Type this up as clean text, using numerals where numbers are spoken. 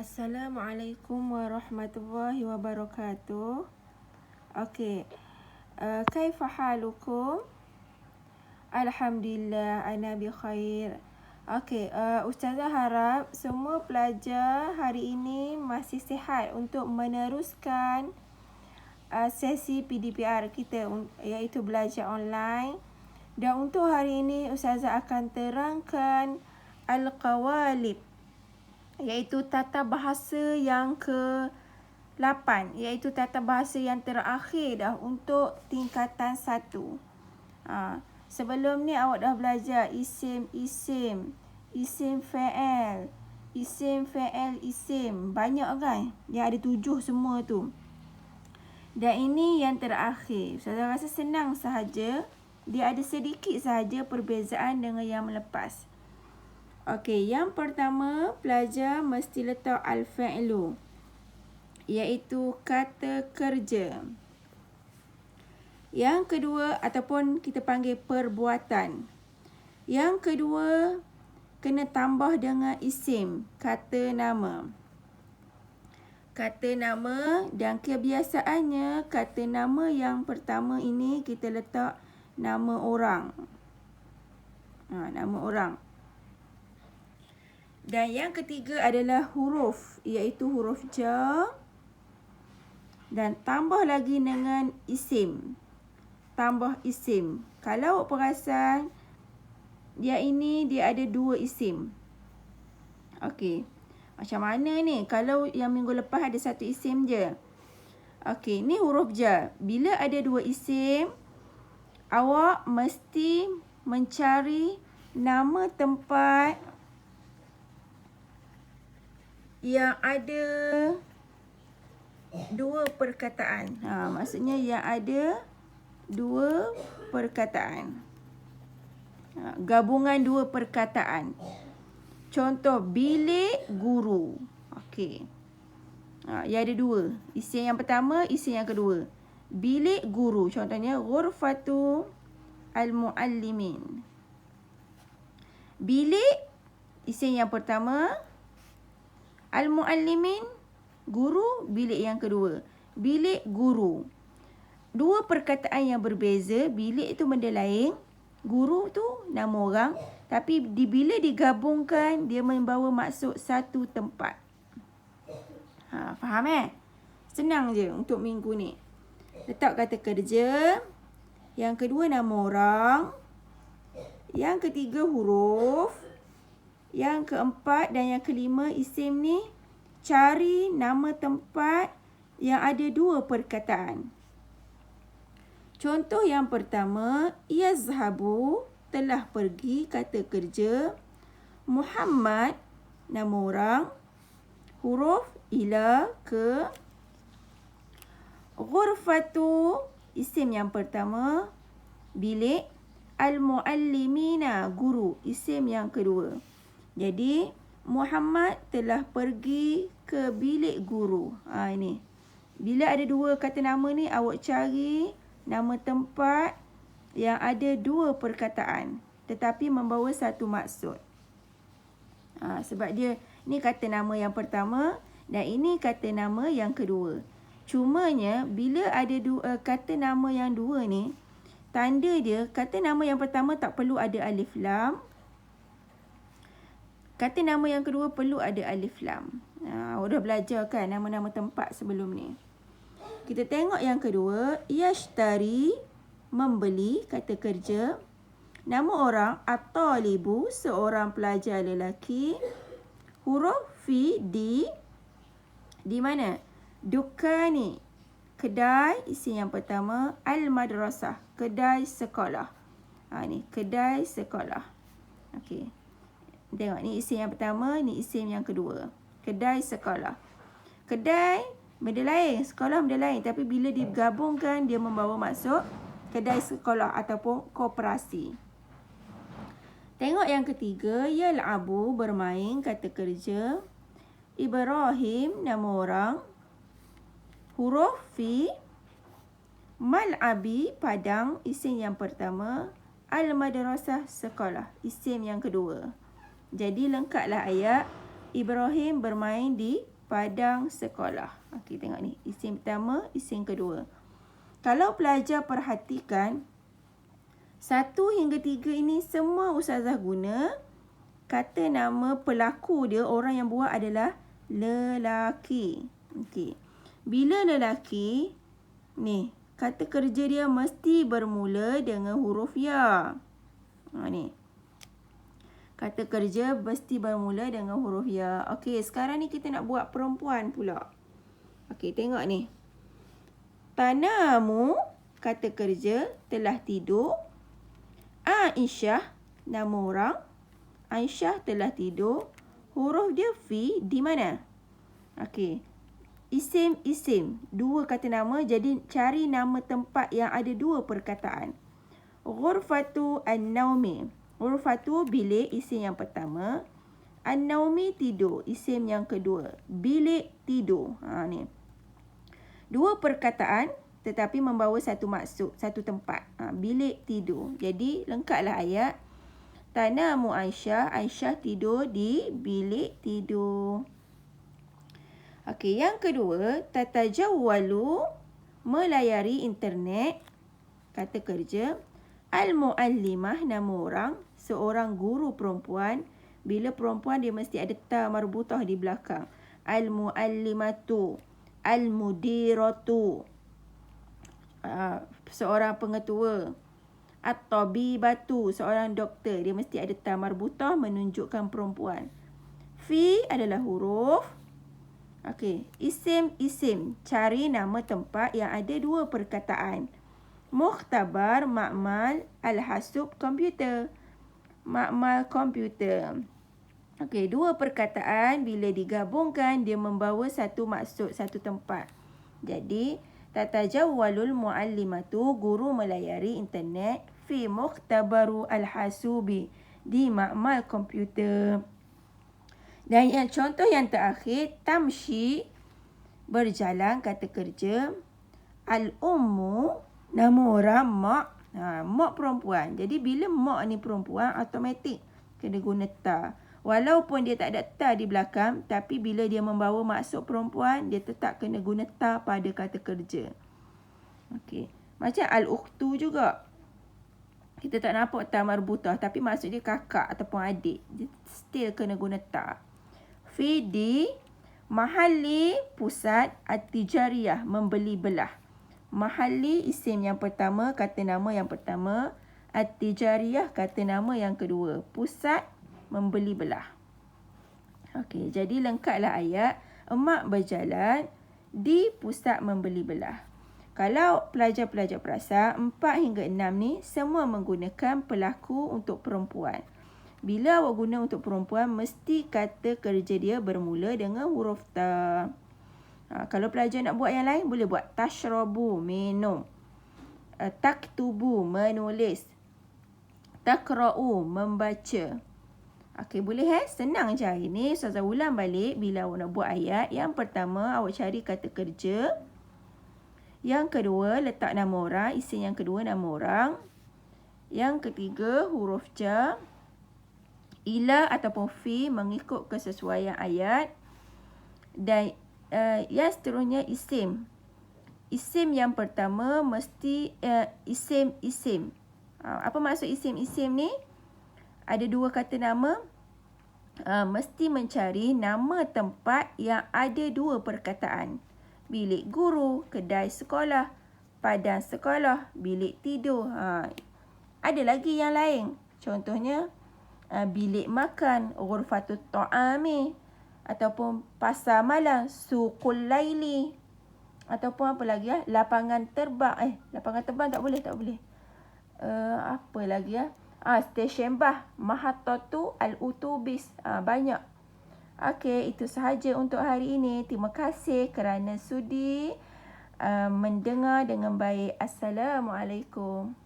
Assalamualaikum warahmatullahi wabarakatuh. Okey. Kaifa halukum? Alhamdulillah, ana bi khair. Okey, Ustazah harap semua pelajar hari ini masih sihat untuk meneruskan sesi PDPR kita, iaitu belajar online. Dan untuk hari ini Ustazah akan terangkan Al-Qawalib, iaitu tata bahasa yang ke-8, iaitu tata bahasa yang terakhir dah untuk tingkatan 1. Sebelum ni awak dah belajar isim, isim fa'il, isim. Banyak kan? Yang ada 7 semua tu. Dan ini yang terakhir. Saya rasa senang sahaja. Dia ada sedikit sahaja perbezaan dengan yang melepas. Okey, yang pertama pelajar mesti letak al-fi'lu, iaitu kata kerja. Yang kedua ataupun kita panggil perbuatan. Yang kedua kena tambah dengan isim, kata nama. Kata nama, dan kebiasaannya kata nama yang pertama ini kita letak nama orang. Nama orang. Dan yang ketiga adalah huruf, iaitu huruf jar. Dan tambah lagi dengan isim. Tambah isim. Kalau awak perasan, dia ada 2 isim. Okey. Macam mana ni? Kalau yang minggu lepas ada 1 isim je. Okey, ni huruf jar. Bila ada 2 isim, awak mesti mencari nama tempat yang ada 2 perkataan. Maksudnya yang ada 2 perkataan. Gabungan 2 perkataan. Contoh, bilik guru. Okey. Yang ada 2. Isim yang pertama, isim yang kedua. Bilik guru. Contohnya, ghurfatu al-muallimin. Bilik, isim yang pertama. Al-muallimin, guru, bilik yang kedua. Bilik guru. 2 perkataan yang berbeza. Bilik itu benda lain. Guru tu nama orang. Tapi bila digabungkan, dia membawa maksud satu tempat. Faham Senang je untuk minggu ni. Letak kata kerja. Yang kedua nama orang. Yang ketiga huruf. Yang keempat dan yang kelima isim ni, cari nama tempat yang ada 2 perkataan. Contoh yang pertama, yazhabu, telah pergi, kata kerja. Muhammad, nama orang. Huruf ila, ke. Ghurfatu, isim yang pertama. Bilik. Al-muallimina, guru, isim yang kedua. Jadi, Muhammad telah pergi ke bilik guru. Ini. Bila ada 2 kata nama ni, awak cari nama tempat yang ada 2 perkataan. Tetapi membawa satu maksud. Sebab dia, ni kata nama yang pertama dan ini kata nama yang kedua. Cumanya, bila ada kata nama yang 2 ni, tanda dia, kata nama yang pertama tak perlu ada alif lam. Kata nama yang kedua perlu ada alif lam. Awak dah belajar kan nama-nama tempat sebelum ni. Kita tengok yang kedua. Yashtari, membeli, kata kerja. Nama orang, at-talibu, seorang pelajar lelaki. Huruf fi, di. Di mana? Dukani, kedai, isim yang pertama. Al-madrasah, kedai sekolah. Ni, kedai sekolah. Okey. Tengok, ni isim yang pertama, ni isim yang kedua. Kedai sekolah. Kedai, benda lain. Sekolah benda lain. Tapi bila digabungkan, dia membawa maksud kedai sekolah ataupun koperasi. Tengok yang ketiga. Yal'abu, bermain, kata kerja. Ibrahim, nama orang. Huruf fi. Mal'abi, padang, isim yang pertama. Al-madrasah, sekolah, isim yang kedua. Jadi lengkaplah ayat. Ibrahim bermain di padang sekolah. Okey, tengok ni. Isim pertama, isim kedua. Kalau pelajar perhatikan, 1 hingga 3 ini semua ustazah guna kata nama pelaku dia, orang yang buat adalah lelaki. Okey. Bila lelaki, ni, kata kerja dia mesti bermula dengan huruf ya. Ni. Kata kerja mesti bermula dengan huruf ya. Okey, sekarang ni kita nak buat perempuan pula. Okey, tengok ni. Tanamu, kata kerja, telah tidur. Aisyah, nama orang. Aisyah telah tidur. Huruf dia fi di mana? Okey. Isim. 2 kata nama, jadi cari nama tempat yang ada 2 perkataan. Ghurfatu an-naumi. Ghurfatu bilik, isim yang pertama. An-naumi tidur, isim yang kedua. Bilik tidur. Ni. 2 perkataan tetapi membawa satu maksud, satu tempat. Bilik tidur. Jadi lengkaplah ayat. Tanamu Aisyah. Aisyah tidur di bilik tidur. Okey, yang kedua, tatajawwalu, melayari internet. Kata kerja. Al-muallimah, nama orang, seorang guru perempuan. Bila perempuan dia mesti ada ta marbutah di belakang. Al-muallimatu, al-mudiratu, seorang pengetua. At-tabibatu, seorang doktor. Dia mesti ada ta marbutah menunjukkan perempuan. Fi adalah huruf. Okey, isim. Cari nama tempat yang ada 2 perkataan. Mukhtabar, makmal, al-hasub, komputer. Makmal komputer. Okey, 2 perkataan bila digabungkan dia membawa satu maksud, satu tempat. Jadi, tatajawwalul muallimatu, guru melayari internet, fi mukhtabaru al-hasubi, di makmal komputer. Dan yang contoh yang terakhir, tamshi, berjalan, kata kerja. Al-ummu, nama orang, mak. Mak perempuan. Jadi bila mak ni perempuan, automatik kena guna ta. Walaupun dia tak ada ta di belakang, tapi bila dia membawa maksud perempuan, dia tetap kena guna ta pada kata kerja. Okey. Macam al-ukhtu juga. Kita tak nampak ta marbutah, tapi maksud dia kakak ataupun adik. Dia still kena guna ta. Fi di mahalli, pusat, at-tijariyah, membeli belah. Mahalli, isim yang pertama, kata nama yang pertama. At-tijariyah, kata nama yang kedua. Pusat, membeli belah. Okey, jadi lengkaplah ayat. Emak berjalan di pusat membeli belah. Kalau pelajar-pelajar perasan, 4 hingga 6 ni semua menggunakan pelaku untuk perempuan. Bila awak guna untuk perempuan, mesti kata kerja dia bermula dengan huruf ta. Kalau pelajar nak buat yang lain, boleh buat tashrabu, minum. Taktubu, menulis. Takra'u, membaca. Okey, boleh Senang je hari ni. Ustazah ulang balik bila awak nak buat ayat. Yang pertama, awak cari kata kerja. Yang kedua, letak nama orang. Isim yang kedua, nama orang. Yang ketiga, huruf jar. Ila ataupun fi mengikut kesesuaian ayat. Dan yang seterusnya, isim. Isim yang pertama mesti isim. Apa maksud isim-isim ni? Ada 2 kata nama. Mesti mencari nama tempat yang ada 2 perkataan. Bilik guru, kedai sekolah, padang sekolah, bilik tidur. Ada lagi yang lain. Contohnya, bilik makan, ghurfatut ta'ami. Ataupun pasar malam, suqul laili. Ataupun apa lagi lapangan terbang. Lapangan terbang tak boleh. Apa lagi stesen bah, mahattatu al-utubis. Banyak. Okey, itu sahaja untuk hari ini. Terima kasih kerana sudi mendengar dengan baik. Assalamualaikum.